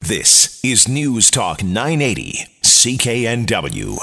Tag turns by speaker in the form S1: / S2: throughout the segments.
S1: This is News Talk 980 CKNW.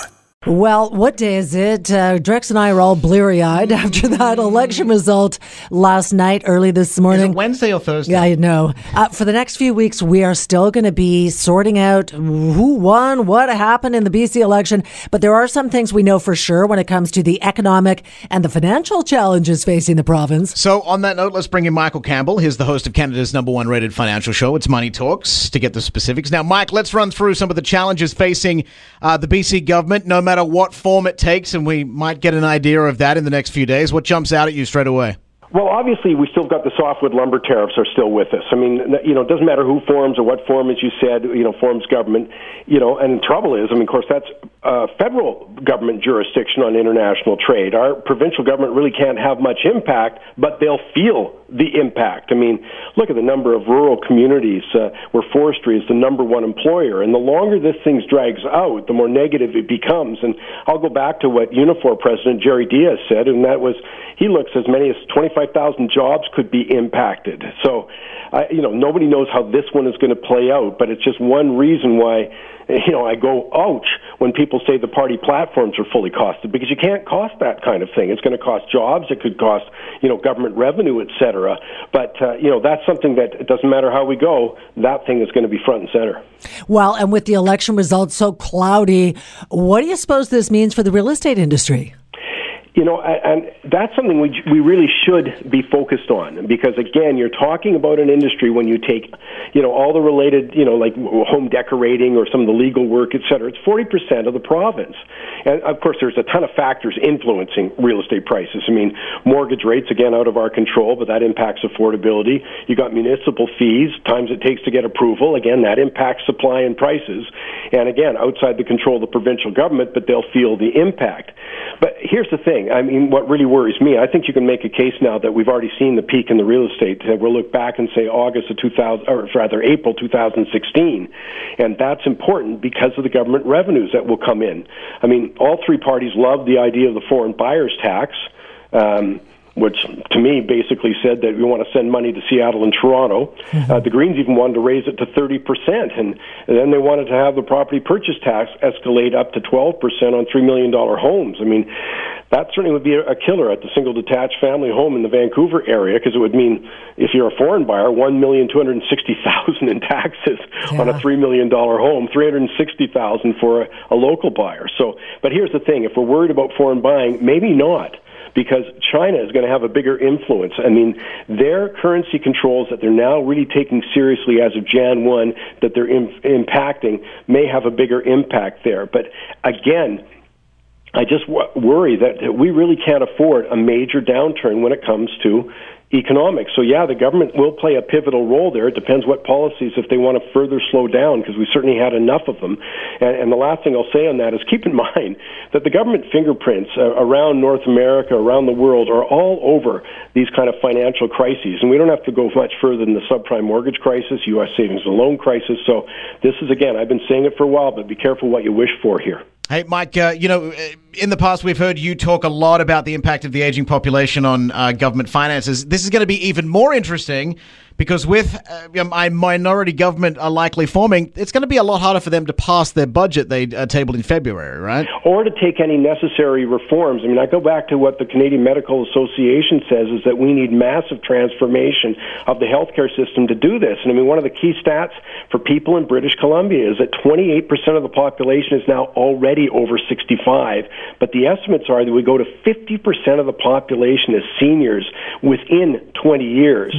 S2: Well, what day is it? Drex and I are all bleary-eyed after that election result last night, early this morning.
S3: Is it Wednesday or Thursday?
S2: Yeah, I know. For the next few weeks, we are still going to be sorting out who won, what happened in the BC election. But there are some things we know for sure when it comes to the economic and the financial challenges facing the province.
S3: So on that note, let's bring in Michael Campbell. He's the host of Canada's #1 rated financial show. It's Money Talks, to get the specifics. Now, Mike, let's run through some of the challenges facing the BC government, no matter what form it takes, and we might get an idea of that in the next few days. What jumps out at you straight away?
S4: Well, obviously, we still got the softwood lumber tariffs are still with us. I mean, it doesn't matter who forms or what form, as you said, forms government, and the trouble is, of course, that's federal government jurisdiction on international trade. Our provincial government really can't have much impact, but they'll feel the impact. Look at the number of rural communities where forestry is the #1 employer, and the longer this thing drags out, the more negative it becomes. And I'll go back to what Unifor President Jerry Diaz said, and that was he looks as many as 25,000 jobs could be impacted. So, nobody knows how this one is going to play out, but it's just one reason why, I go, ouch, when people say the party platforms are fully costed, because you can't cost that kind of thing. It's going to cost jobs. It could cost, government revenue, et cetera. But, that's something that it doesn't matter how we go, that thing is going to be front and center.
S2: Well, and with the election results so cloudy, what do you suppose this means for the real estate industry?
S4: And that's something we really should be focused on, because, again, you're talking about an industry when you take, all the related, like home decorating or some of the legal work, et cetera, it's 40% of the province. And, of course, there's a ton of factors influencing real estate prices. Mortgage rates, again, out of our control, but that impacts affordability. You got municipal fees, times it takes to get approval. Again, that impacts supply and prices. And, again, outside the control of the provincial government, but they'll feel the impact. But here's the thing. What really worries me, I think you can make a case now that we've already seen the peak in the real estate. We'll look back and say April 2016, and that's important because of the government revenues that will come in. All three parties love the idea of the foreign buyers tax, which to me basically said that we want to send money to Seattle and Toronto. The Greens even wanted to raise it to 30%, and then they wanted to have the property purchase tax escalate up to 12% on $3 million homes. That certainly would be a killer at the single detached family home in the Vancouver area, because it would mean, if you're a foreign buyer, $1,260,000 in taxes on a $3 million home, $360,000 for a local buyer. So, but here's the thing: if we're worried about foreign buying, maybe not, because China is going to have a bigger influence. Their currency controls that they're now really taking seriously as of Jan 1, that they're impacting, may have a bigger impact there. But again, I just worry that we really can't afford a major downturn when it comes to economics. So, the government will play a pivotal role there. It depends what policies, if they want to further slow down, because we certainly had enough of them. And the last thing I'll say on that is keep in mind that the government fingerprints around North America, around the world, are all over these kind of financial crises. And we don't have to go much further than the subprime mortgage crisis, U.S. savings and loan crisis. So this is, again, I've been saying it for a while, but be careful what you wish for here.
S3: Hey, Mike, in the past we've heard you talk a lot about the impact of the aging population on government finances. This is going to be even more interesting because with a minority government likely forming, it's going to be a lot harder for them to pass their budget they tabled in February, right?
S4: Or to take any necessary reforms. I go back to what the Canadian Medical Association says, is that we need massive transformation of the healthcare system to do this. And one of the key stats for people in British Columbia is that 28% of the population is now already over 65, but the estimates are that we go to 50% of the population as seniors within 20 years.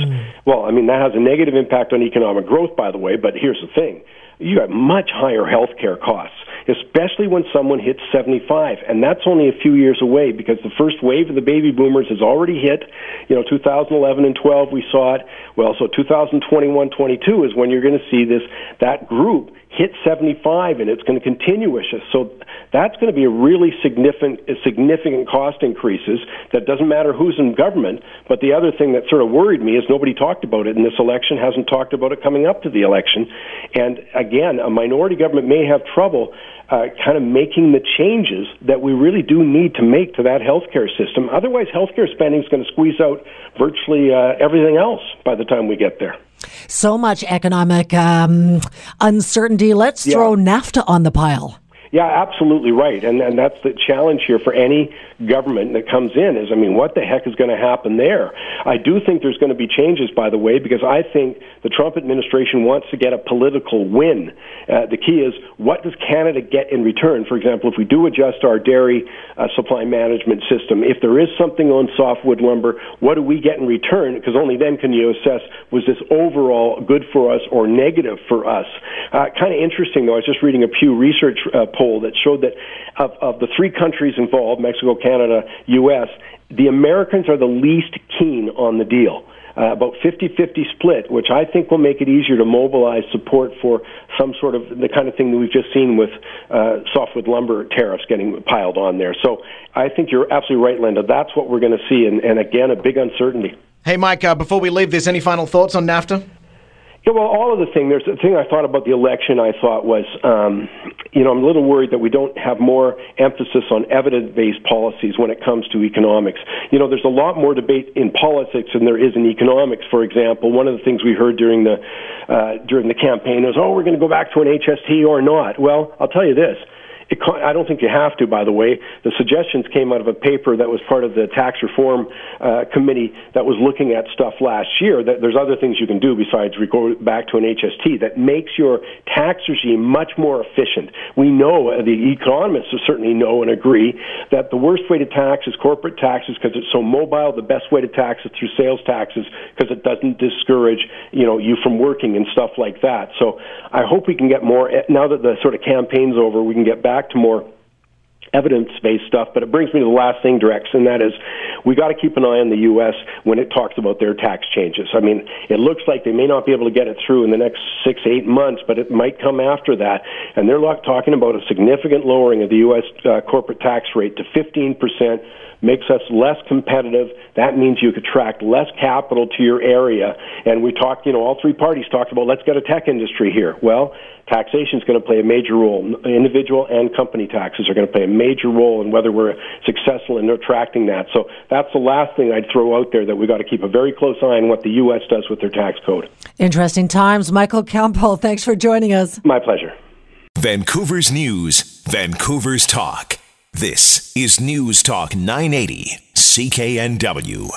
S4: Well, that has a negative impact on economic growth, by the way, but here's the thing. You have much higher health care costs, especially when someone hits 75, and that's only a few years away, because the first wave of the baby boomers has already hit. 2011 and 12 we saw it. Well, so 2021, 22 is when you're going to see that group hit 75, and it's going to continue. So that's going to be a really significant cost increases. That doesn't matter who's in government. But the other thing that sort of worried me is nobody talked about it in this election, hasn't talked about it coming up to the election. And again, a minority government may have trouble kind of making the changes that we really do need to make to that healthcare system. Otherwise, healthcare spending is going to squeeze out virtually everything else by the time we get there.
S2: So much economic uncertainty. Let's throw NAFTA on the pile.
S4: Yeah, absolutely right. And that's the challenge here for any government that comes in is, what the heck is going to happen there? I do think there's going to be changes, by the way, because I think the Trump administration wants to get a political win. The key is, what does Canada get in return? For example, if we do adjust our dairy supply management system, if there is something on softwood lumber, what do we get in return? Because only then can you assess, was this overall good for us or negative for us? Kind of interesting, though, I was just reading a Pew Research poll that showed that of the three countries involved, Mexico, Canada, U.S., the Americans are the least keen on the deal. About 50-50 split, which I think will make it easier to mobilize support for some sort of the kind of thing that we've just seen with softwood lumber tariffs getting piled on there. So I think you're absolutely right, Linda. That's what we're going to see, and again, a big uncertainty.
S3: Hey, Mike, before we leave this, any final thoughts on NAFTA?
S4: Yeah, well, all of the thing. There's the thing I thought about the election. I thought was, I'm a little worried that we don't have more emphasis on evidence-based policies when it comes to economics. There's a lot more debate in politics than there is in economics. For example, one of the things we heard during the campaign was, we're going to go back to an HST or not. Well, I'll tell you this. I don't think you have to, by the way. The suggestions came out of a paper that was part of the tax reform committee that was looking at stuff last year. That there's other things you can do besides go back to an HST that makes your tax regime much more efficient. We know, the economists certainly know and agree, that the worst way to tax is corporate taxes because it's so mobile. The best way to tax is through sales taxes because it doesn't discourage you from working and stuff like that. So I hope we can get more, now that the sort of campaign's over, we can get back to more evidence-based stuff. But it brings me to the last thing, Drex, and that is we got to keep an eye on the U.S. when it talks about their tax changes. It looks like they may not be able to get it through in the next 6-8 months, but it might come after that. And they're talking about a significant lowering of the U.S. Corporate tax rate to 15%. Makes us less competitive. That means you could attract less capital to your area. And we talked, all three parties talked about, let's get a tech industry here. Well, taxation is going to play a major role. Individual and company taxes are going to play a major role in whether we're successful in attracting that. So that's the last thing I'd throw out there, that we've got to keep a very close eye on what the U.S. does with their tax code.
S2: Interesting times. Michael Campbell, thanks for joining us.
S4: My pleasure.
S1: Vancouver's News, Vancouver's Talk. This is News Talk 980, CKNW.